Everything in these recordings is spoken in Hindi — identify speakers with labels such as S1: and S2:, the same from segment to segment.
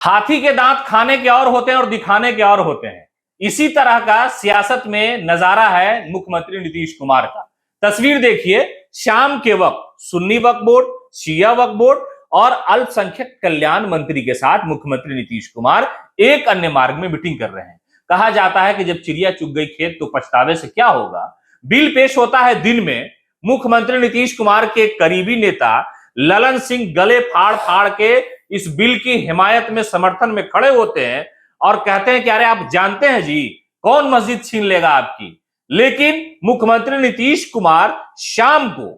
S1: हाथी के दांत खाने के और होते हैं और दिखाने के और होते हैं। इसी तरह का सियासत में नजारा है मुख्यमंत्री नीतीश कुमार का। तस्वीर देखिए, शाम के वक्त सुन्नी वक्फ बोर्ड, शिया वक्फ बोर्ड और अल्पसंख्यक कल्याण मंत्री के साथ मुख्यमंत्री नीतीश कुमार एक अन्य मार्ग में मीटिंग कर रहे हैं। कहा जाता है कि जब चिड़िया चुग गई खेत तो पछतावे से क्या होगा। बिल पेश होता है दिन में, मुख्यमंत्री नीतीश कुमार के करीबी नेता ललन सिंह गले फाड़ फाड़ के इस बिल की हिमायत में, समर्थन में खड़े होते हैं और कहते हैं कि अरे आप जानते हैं जी, कौन मस्जिद छीन लेगा आपकी। लेकिन मुख्यमंत्री नीतीश कुमार शाम को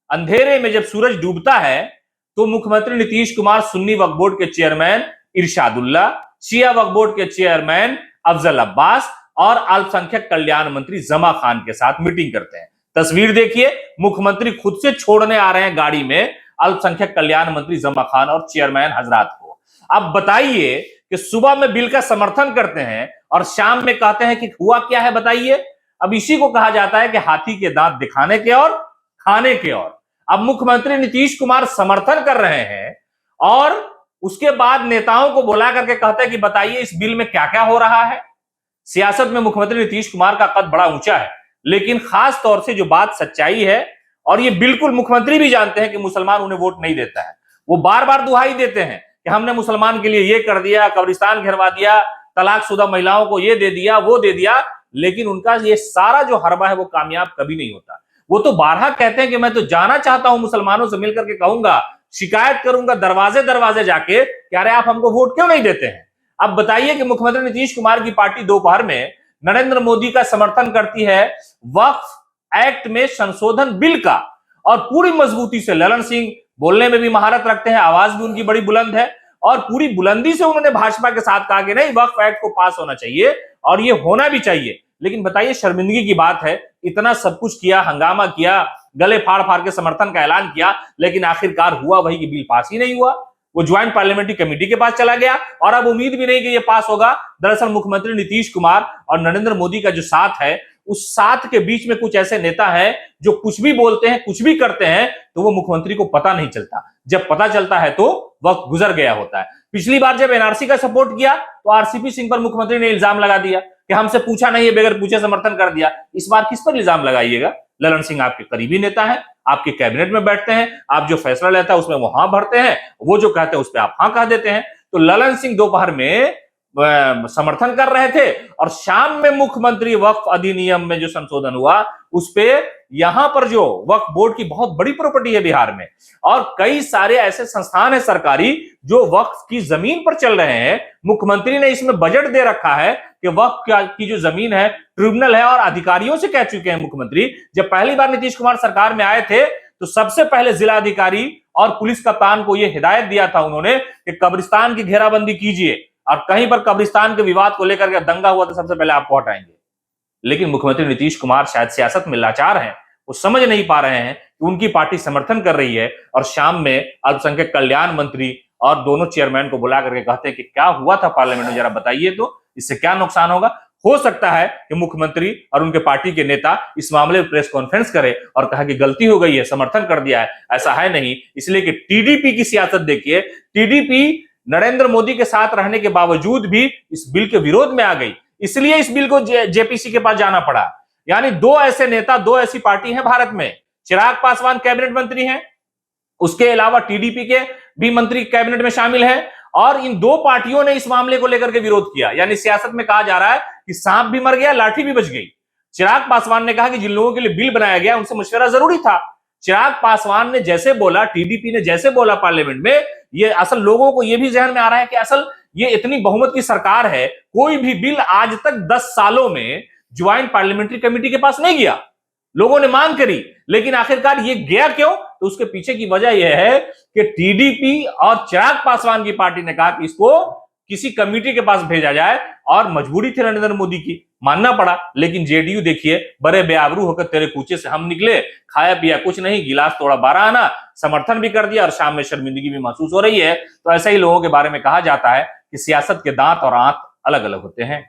S1: अंधेरे में जब सूरज डूबता है तो मुख्यमंत्री नीतीश कुमार सुन्नी वक्फ बोर्ड के चेयरमैन इरशादुल्ला, शिया वक्फ बोर्ड के चेयरमैन अफजल अब्बास और अल्पसंख्यक कल्याण मंत्री जमा खान के साथ मीटिंग करते हैं। तस्वीर देखिए, मुख्यमंत्री खुद से छोड़ने आ रहे हैं गाड़ी में अल्पसंख्यक कल्याण मंत्री जमा खान और चेयरमैन हजरात को। अब बताइए कि सुबह में बिल का समर्थन करते हैं और शाम में कहते हैं कि हुआ क्या है बताइए। अब इसी को कहा जाता है कि हाथी के दांत दिखाने के और खाने के और। अब मुख्यमंत्री नीतीश कुमार समर्थन कर रहे हैं और उसके बाद नेताओं को बुला करके कहते हैं कि बताइए इस बिल में क्या क्या हो रहा है। सियासत में मुख्यमंत्री नीतीश कुमार का कद बड़ा ऊंचा है, लेकिन खास तौर से जो बात सच्चाई है, और ये बिल्कुल मुख्यमंत्री भी जानते हैं कि मुसलमान उन्हें वोट नहीं देता है। वो बार बार दुहाई देते हैं कि हमने मुसलमान के लिए ये कर दिया, कब्रिस्तान घेरवा दिया, तलाकशुदा महिलाओं को ये दे दिया, वो दे दिया, लेकिन उनका ये सारा जो हरबा है वो कामयाब कभी नहीं होता। वो तो बारहा कहते हैं कि मैं तो जाना चाहता हूं, मुसलमानों से मिलकर के कहूंगा, शिकायत करूंगा दरवाजे दरवाजे जाके कि अरे आप हमको वोट क्यों नहीं देते हैं। अब बताइए कि मुख्यमंत्री नीतीश कुमार की पार्टी दोपहर में नरेंद्र मोदी का समर्थन करती है वक्फ एक्ट में संशोधन बिल का, और पूरी मजबूती से ललन सिंह बोलने में भी महारत रखते हैं, आवाज भी उनकी बड़ी बुलंद है और पूरी बुलंदी से उन्होंने भाजपा के साथ कहा कि नहीं, वक्फ एक्ट को पास होना चाहिए और ये होना भी चाहिए। लेकिन बताइए, शर्मिंदगी की बात है, इतना सब कुछ किया, हंगामा किया, गले फाड़ फाड़ के समर्थन का ऐलान किया, लेकिन आखिरकार हुआ वही कि बिल पास ही नहीं हुआ। वो ज्वाइंट पार्लियामेंट्री कमेटी के पास चला गया और अब उम्मीद भी नहीं कि ये पास होगा। दरअसल मुख्यमंत्री नीतीश कुमार और नरेंद्र मोदी का जो साथ है, उस साथ के बीच में कुछ ऐसे नेता हैं जो कुछ भी बोलते हैं, कुछ भी करते हैं, तो वो मुख्यमंत्री को पता नहीं चलता। जब पता चलता है तो वक्त गुजर गया होता है। पिछली बार जब एनआरसी का सपोर्ट किया तो आरसीपी सिंह पर मुख्यमंत्री ने इल्जाम लगा दिया कि हमसे पूछा नहीं है, बगैर पूछे समर्थन कर दिया। इस बार किस पर इल्जाम लगाइएगा? ललन सिंह आपके करीबी नेता है, आपके कैबिनेट में बैठते हैं, आप जो फैसला लेता है उसमें वो हाँ भरते हैं, वो जो कहते हैं उस पर आप हाँ कह देते हैं। तो ललन सिंह दोपहर में समर्थन कर रहे थे और शाम में मुख्यमंत्री वक्फ अधिनियम में जो संशोधन हुआ उस पे, यहां पर जो वक्फ बोर्ड की बहुत बड़ी प्रॉपर्टी है बिहार में और कई सारे ऐसे संस्थान है सरकारी जो वक्फ की जमीन पर चल रहे हैं। मुख्यमंत्री ने इसमें बजट दे रखा है कि वक्फ की जो जमीन है ट्रिब्यूनल है, और अधिकारियों से कह चुके हैं मुख्यमंत्री, जब पहली बार नीतीश कुमार सरकार में आए थे तो सबसे पहले जिलाधिकारी और पुलिस कप्तान को यह हिदायत दिया था उन्होंने कि कब्रिस्तान की घेराबंदी कीजिए, और कहीं पर कब्रिस्तान के विवाद को लेकर के दंगा हुआ तो सबसे पहले आपको हटाएंगे। लेकिन मुख्यमंत्री नीतीश कुमार शायद सियासत में लाचार हैं, वो समझ नहीं पा रहे हैं कि उनकी पार्टी समर्थन कर रही है और शाम में अल्पसंख्यक कल्याण मंत्री और दोनों चेयरमैन को बुला करके कहते हैं कि क्या हुआ था पार्लियामेंट में, जरा बताइए तो इससे क्या नुकसान होगा। हो सकता है कि मुख्यमंत्री और उनके पार्टी के नेता इस मामले में प्रेस कॉन्फ्रेंस करें और कहा कि गलती हो गई है, समर्थन कर दिया है। ऐसा है नहीं, इसलिए कि टीडीपी की सियासत देखिए, टीडीपी नरेंद्र मोदी के साथ रहने के बावजूद भी इस बिल के विरोध में आ गई, इसलिए इस बिल को जेपीसी के पास जाना पड़ा। यानी दो ऐसे नेता, दो ऐसी पार्टी हैं भारत में। चिराग पासवान कैबिनेट मंत्री हैं, उसके अलावा टीडीपी के भी मंत्री कैबिनेट में शामिल हैं, और इन दो पार्टियों ने इस मामले को लेकर के विरोध किया। यानी सियासत में कहा जा रहा है कि सांप भी मर गया, लाठी भी बच गई। चिराग पासवान ने कहा कि जिन लोगों के लिए बिल बनाया गया उनसे मशवरा जरूरी था। चिराग पासवान ने जैसे बोला, टीडीपी ने जैसे बोला पार्लियामेंट में, ये असल लोगों को ये भी जहन में आ रहा है कि असल ये इतनी बहुमत की सरकार है, कोई भी बिल आज तक 10 सालों में ज्वाइंट पार्लियामेंट्री कमेटी के पास नहीं गया। लोगों ने मांग करी, लेकिन आखिरकार ये गया क्यों? तो उसके पीछे की वजह यह है कि टीडीपी और चिराग पासवान की पार्टी ने कहा कि इसको किसी कमेटी के पास भेजा जाए, और मजबूरी थी नरेंद्र मोदी की, मानना पड़ा। लेकिन जेडीयू देखिए, बड़े बेआबरू होकर तेरे कूचे से हम निकले, खाया पिया कुछ नहीं, गिलास तोड़ा 12 आना, समर्थन भी कर दिया और शाम में शर्मिंदगी भी महसूस हो रही है। तो ऐसे ही लोगों के बारे में कहा जाता है कि सियासत के दांत और आंत अलग अलग होते हैं।